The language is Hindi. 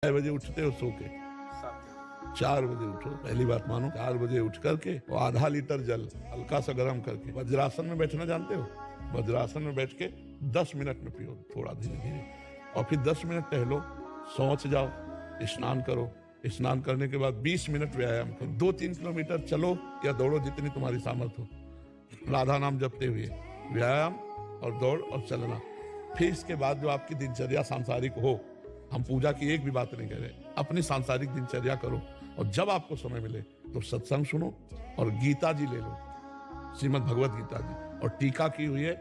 6 बजे उठते हो सो के? 4 बजे उठो। पहली बात मानो, 4 बजे उठ करके वो आधा लीटर जल हल्का सा गर्म करके वज्रासन में बैठना जानते हो? वज्रासन में बैठ के 10 मिनट में पियो, थोड़ा धीरे धीरे, और फिर 10 मिनट टहलो, शौच जाओ, स्नान करो। स्नान करने के बाद 20 मिनट व्यायाम करो। 2-3 किलोमीटर चलो या दौड़ो, जितनी तुम्हारी सामर्थ्य हो, राधा नाम जपते हुए। व्यायाम और दौड़ और चलना। फिर इसके बाद जो आपकी दिनचर्या सांसारिक हो, हम पूजा की एक भी बात नहीं कह रहे, अपनी सांसारिक दिनचर्या करो, और जब आपको समय मिले तो सत्संग सुनो और गीता जी ले लो, श्रीमद् भगवत गीता जी, और टीका की हुई है